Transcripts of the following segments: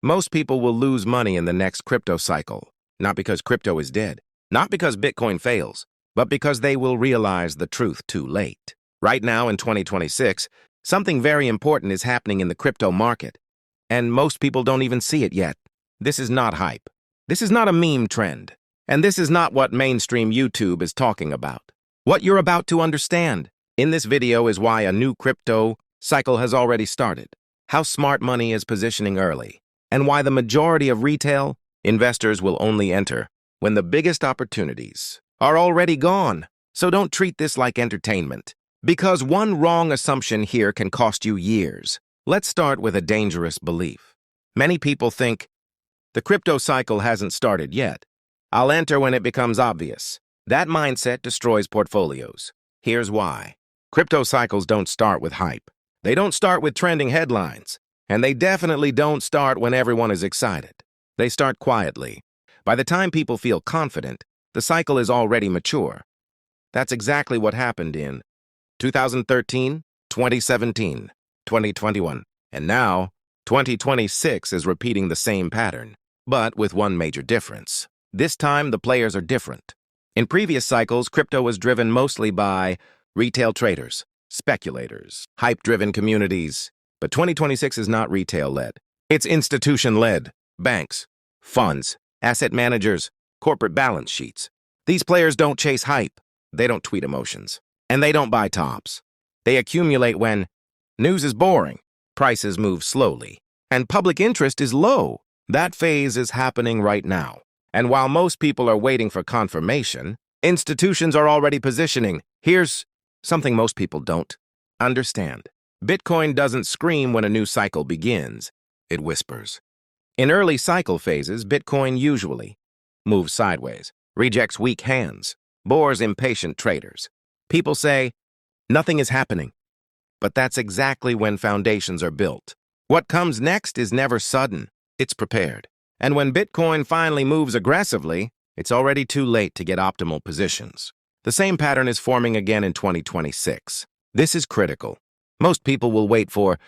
Most people will lose money in the next crypto cycle, not because crypto is dead, not because Bitcoin fails, but because they will realize the truth too late. Right now in 2026, something very important is happening in the crypto market, and most people don't even see it yet. This is not hype. This is not a meme trend, and this is not what mainstream YouTube is talking about. What you're about to understand in this video is why a new crypto cycle has already started, how smart money is positioning early, and why the majority of retail investors will only enter when the biggest opportunities are already gone. So don't treat this like entertainment, because one wrong assumption here can cost you years. Let's start with a dangerous belief. Many people think, the crypto cycle hasn't started yet. I'll enter when it becomes obvious. That mindset destroys portfolios. Here's why. Crypto cycles don't start with hype. They don't start with trending headlines. And they definitely don't start when everyone is excited. They start quietly. By the time people feel confident, the cycle is already mature. That's exactly what happened in 2013, 2017, 2021, and now 2026 is repeating the same pattern, but with one major difference. This time, the players are different. In previous cycles, crypto was driven mostly by retail traders, speculators, hype-driven communities. But 2026 is not retail-led. It's institution-led. Banks, funds, asset managers, corporate balance sheets. These players don't chase hype. They don't tweet emotions. And they don't buy tops. They accumulate when news is boring, prices move slowly, and public interest is low. That phase is happening right now. And while most people are waiting for confirmation, institutions are already positioning. Here's something most people don't understand. Bitcoin doesn't scream when a new cycle begins. It whispers. In early cycle phases, Bitcoin usually moves sideways, rejects weak hands, bores impatient traders. People say, nothing is happening. But that's exactly when foundations are built. What comes next is never sudden. It's prepared. And when Bitcoin finally moves aggressively, it's already too late to get optimal positions. The same pattern is forming again in 2026. This is critical. Most people will wait for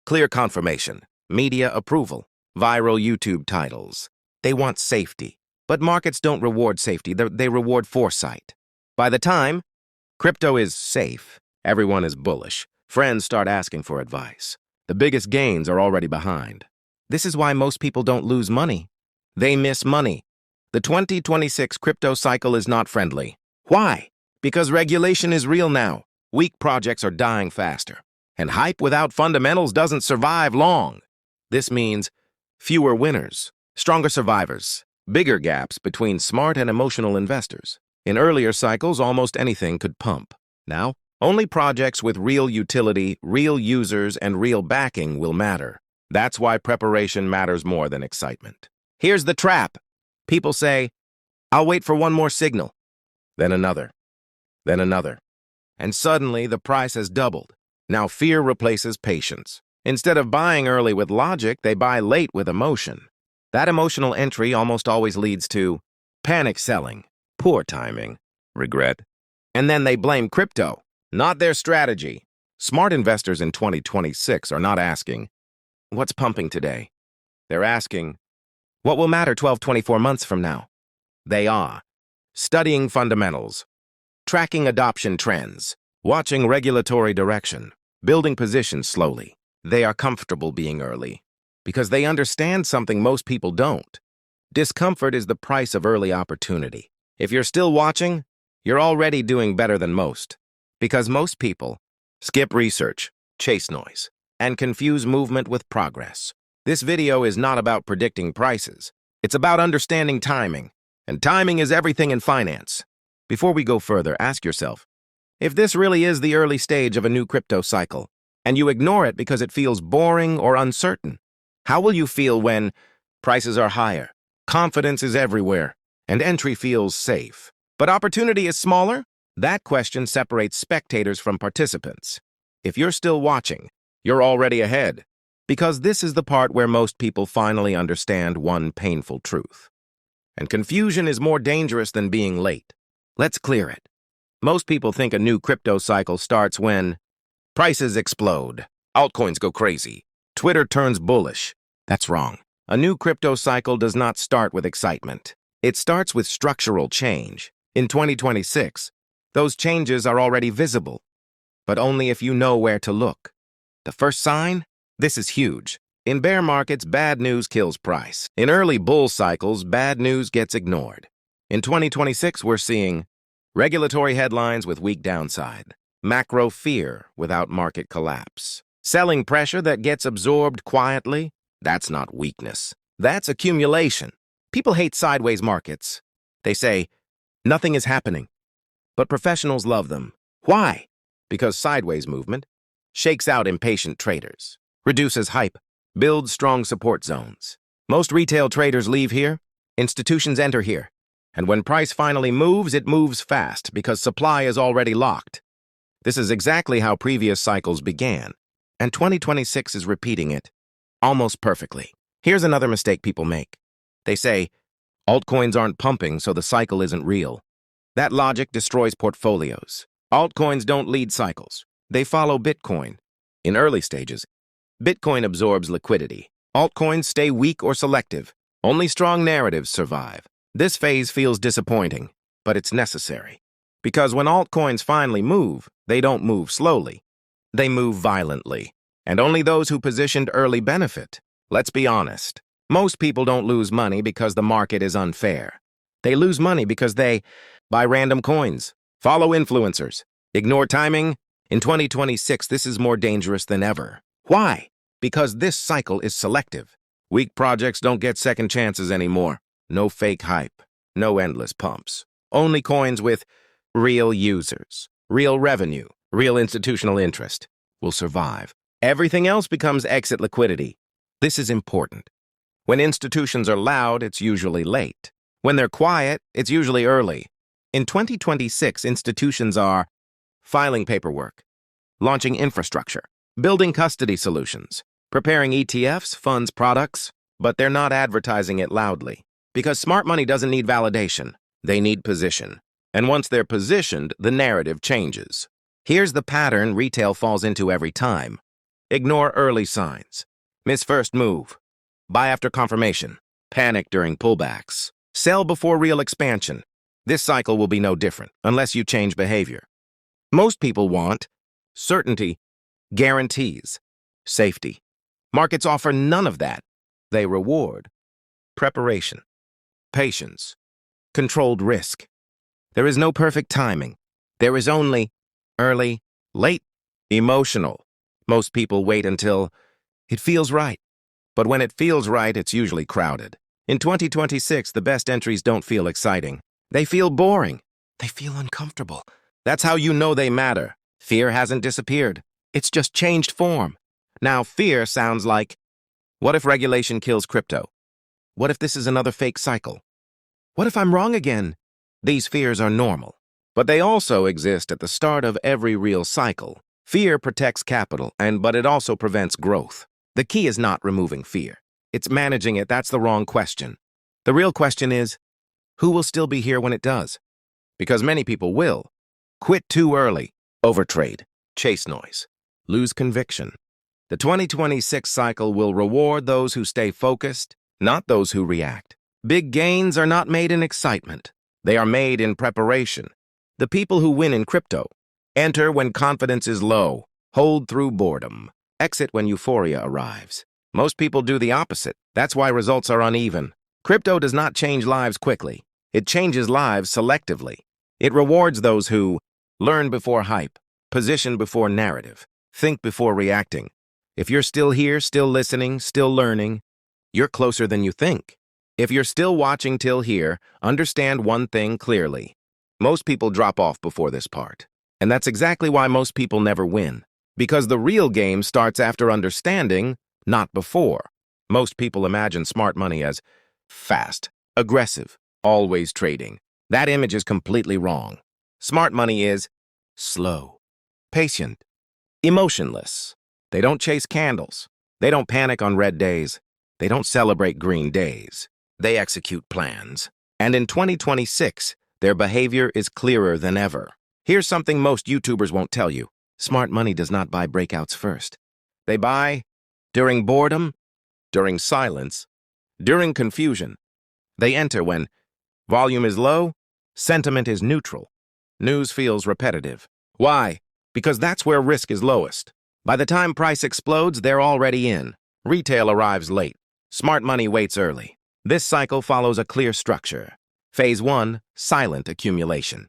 clear confirmation, media approval, viral YouTube titles. They want safety. But markets don't reward safety, they reward foresight. By the time crypto is safe, everyone is bullish. Friends start asking for advice. The biggest gains are already behind. This is why most people don't lose money. They miss money. The 2026 crypto cycle is not friendly. Why? Because regulation is real now. Weak projects are dying faster. And hype without fundamentals doesn't survive long. This means fewer winners, stronger survivors, bigger gaps between smart and emotional investors. In earlier cycles, almost anything could pump. Now, only projects with real utility, real users, and real backing will matter. That's why preparation matters more than excitement. Here's the trap. People say, I'll wait for one more signal. Then another. Then another. And suddenly, the price has doubled. Now fear replaces patience. Instead of buying early with logic, they buy late with emotion. That emotional entry almost always leads to panic selling, poor timing, regret. And then they blame crypto, not their strategy. Smart investors in 2026 are not asking, what's pumping today? They're asking, what will matter 12-24 months from now? They are studying fundamentals, tracking adoption trends, watching regulatory direction, building positions slowly. They are comfortable being early because they understand something most people don't. Discomfort is the price of early opportunity. If you're still watching, you're already doing better than most, because most people skip research, chase noise, and confuse movement with progress. This video is not about predicting prices. It's about understanding timing, and timing is everything in finance. Before we go further, ask yourself, if this really is the early stage of a new crypto cycle, and you ignore it because it feels boring or uncertain, how will you feel when prices are higher, confidence is everywhere, and entry feels safe, but opportunity is smaller? That question separates spectators from participants. If you're still watching, you're already ahead, because this is the part where most people finally understand one painful truth. And confusion is more dangerous than being late. Let's clear it. Most people think a new crypto cycle starts when prices explode, altcoins go crazy, Twitter turns bullish. That's wrong. A new crypto cycle does not start with excitement. It starts with structural change. In 2026, those changes are already visible, but only if you know where to look. The first sign? This is huge. In bear markets, bad news kills price. In early bull cycles, bad news gets ignored. In 2026, we're seeing regulatory headlines with weak downside, macro fear without market collapse, selling pressure that gets absorbed quietly. That's not weakness. That's accumulation. People hate sideways markets. They say, nothing is happening. But professionals love them. Why? Because sideways movement shakes out impatient traders, reduces hype, builds strong support zones. Most retail traders leave here, institutions enter here. And when price finally moves, it moves fast because supply is already locked. This is exactly how previous cycles began, and 2026 is repeating it almost perfectly. Here's another mistake people make. They say, altcoins aren't pumping, so the cycle isn't real. That logic destroys portfolios. Altcoins don't lead cycles. They follow Bitcoin. In early stages, Bitcoin absorbs liquidity. Altcoins stay weak or selective. Only strong narratives survive. This phase feels disappointing, but it's necessary. Because when altcoins finally move, they don't move slowly. They move violently. And only those who positioned early benefit. Let's be honest. Most people don't lose money because the market is unfair. They lose money because they buy random coins, follow influencers, ignore timing. In 2026, this is more dangerous than ever. Why? Because this cycle is selective. Weak projects don't get second chances anymore. No fake hype, no endless pumps. Only coins with real users, real revenue, real institutional interest will survive. Everything else becomes exit liquidity. This is important. When institutions are loud, it's usually late. When they're quiet, it's usually early. In 2026, institutions are filing paperwork, launching infrastructure, building custody solutions, preparing ETFs, funds, products, but they're not advertising it loudly. Because smart money doesn't need validation. They need position. And once they're positioned, the narrative changes. Here's the pattern retail falls into every time. Ignore early signs. Miss first move. Buy after confirmation. Panic during pullbacks. Sell before real expansion. This cycle will be no different unless you change behavior. Most people want certainty, guarantees, safety. Markets offer none of that. They reward preparation, patience, controlled risk. There is no perfect timing. There is only early, late, emotional. Most people wait until it feels right. But when it feels right, it's usually crowded. In 2026, the best entries don't feel exciting. They feel boring. They feel uncomfortable. That's how you know they matter. Fear hasn't disappeared. It's just changed form. Now, fear sounds like, what if regulation kills crypto? What if this is another fake cycle? What if I'm wrong again? These fears are normal, but they also exist at the start of every real cycle. Fear protects capital, but it also prevents growth. The key is not removing fear. It's managing it. That's the wrong question. The real question is, who will still be here when it does? Because many people will. Quit too early, overtrade, chase noise, lose conviction. The 2026 cycle will reward those who stay focused, not those who react. Big gains are not made in excitement. They are made in preparation. The people who win in crypto enter when confidence is low, hold through boredom, exit when euphoria arrives. Most people do the opposite. That's why results are uneven. Crypto does not change lives quickly. It changes lives selectively. It rewards those who learn before hype, position before narrative, think before reacting. If you're still here, still listening, still learning, you're closer than you think. If you're still watching till here, understand one thing clearly. Most people drop off before this part. And that's exactly why most people never win. Because the real game starts after understanding, not before. Most people imagine smart money as fast, aggressive, always trading. That image is completely wrong. Smart money is slow, patient, emotionless. They don't chase candles. They don't panic on red days. They don't celebrate green days. They execute plans. And in 2026, their behavior is clearer than ever. Here's something most YouTubers won't tell you. Smart money does not buy breakouts first. They buy during boredom, during silence, During confusion, they enter when volume is low, sentiment is neutral, news feels repetitive. Why? Because that's where risk is lowest. By the time price explodes, they're already in. Retail arrives late. Smart money waits early. This cycle follows a clear structure. Phase 1, silent accumulation.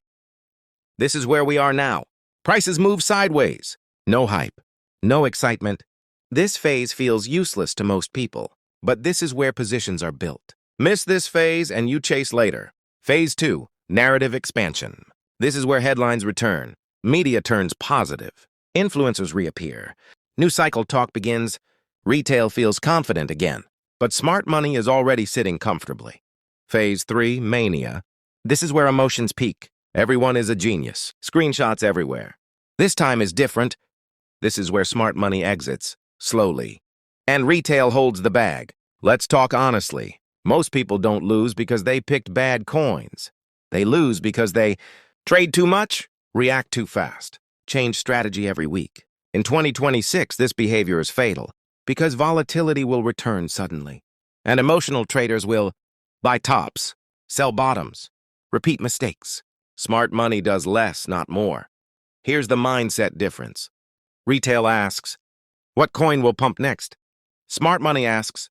This is where we are now. Prices move sideways. No hype. No excitement. This phase feels useless to most people, but this is where positions are built. Miss this phase and you chase later. Phase 2, narrative expansion. This is where headlines return. Media turns positive. Influencers reappear. New cycle talk begins. Retail feels confident again. But smart money is already sitting comfortably. Phase 3, mania. This is where emotions peak. Everyone is a genius. Screenshots everywhere. This time is different. This is where smart money exits, slowly. And retail holds the bag. Let's talk honestly. Most people don't lose because they picked bad coins. They lose because they trade too much, react too fast, change strategy every week. In 2026, this behavior is fatal because volatility will return suddenly. And emotional traders will buy tops, sell bottoms, repeat mistakes. Smart money does less, not more. Here's the mindset difference. Retail asks, what coin will pump next? Smart money asks,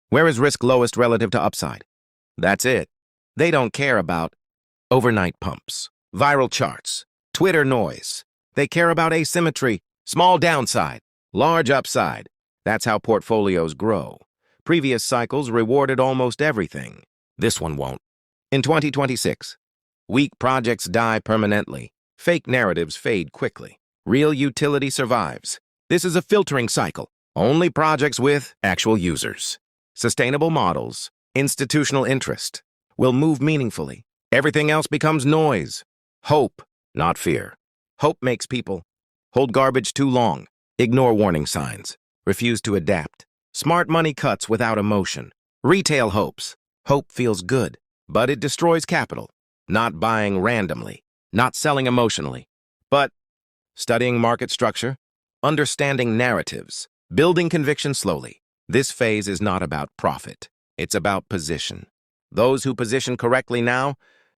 where is risk lowest relative to upside? That's it. They don't care about overnight pumps, viral charts, Twitter noise. They care about asymmetry, small downside, large upside. That's how portfolios grow. Previous cycles rewarded almost everything. This one won't. In 2026, weak projects die permanently. Fake narratives fade quickly. Real utility survives. This is a filtering cycle. Only projects with actual users, sustainable models, institutional interest will move meaningfully. Everything else becomes noise. Hope, not fear. Hope makes people hold garbage too long, ignore warning signs, refuse to adapt. Smart money cuts without emotion. Retail hopes. Hope feels good, but it destroys capital. Not buying randomly, not selling emotionally, but studying market structure, understanding narratives, building conviction slowly. This phase is not about profit. It's about position. Those who position correctly now,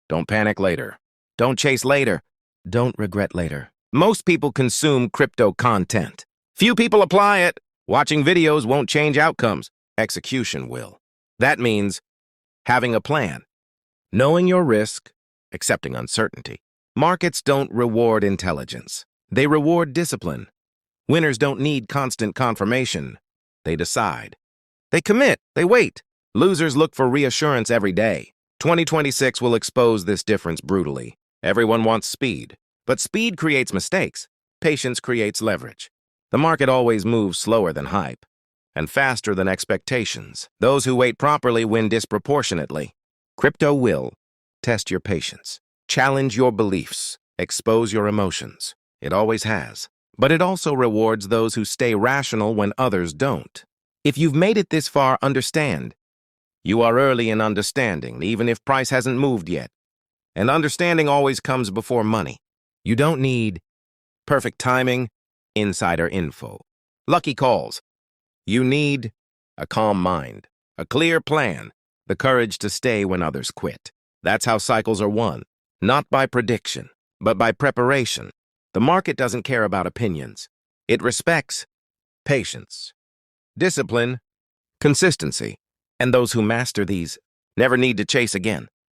don't panic later. Don't chase later. Don't regret later. Most people consume crypto content. Few people apply it. Watching videos won't change outcomes. Execution will. That means having a plan, knowing your risk, accepting uncertainty. Markets don't reward intelligence. They reward discipline. Winners don't need constant confirmation. They decide. They commit. They wait. Losers look for reassurance every day. 2026 will expose this difference brutally. Everyone wants speed, but speed creates mistakes. Patience creates leverage. The market always moves slower than hype and faster than expectations. Those who wait properly win disproportionately. Crypto will test your patience, challenge your beliefs, expose your emotions. It always has. But it also rewards those who stay rational when others don't. If you've made it this far, understand. You are early in understanding, even if price hasn't moved yet. And understanding always comes before money. You don't need perfect timing, insider info, lucky calls. You need a calm mind, a clear plan, the courage to stay when others quit. That's how cycles are won, not by prediction, but by preparation. The market doesn't care about opinions. It respects patience, discipline, consistency, and those who master these never need to chase again.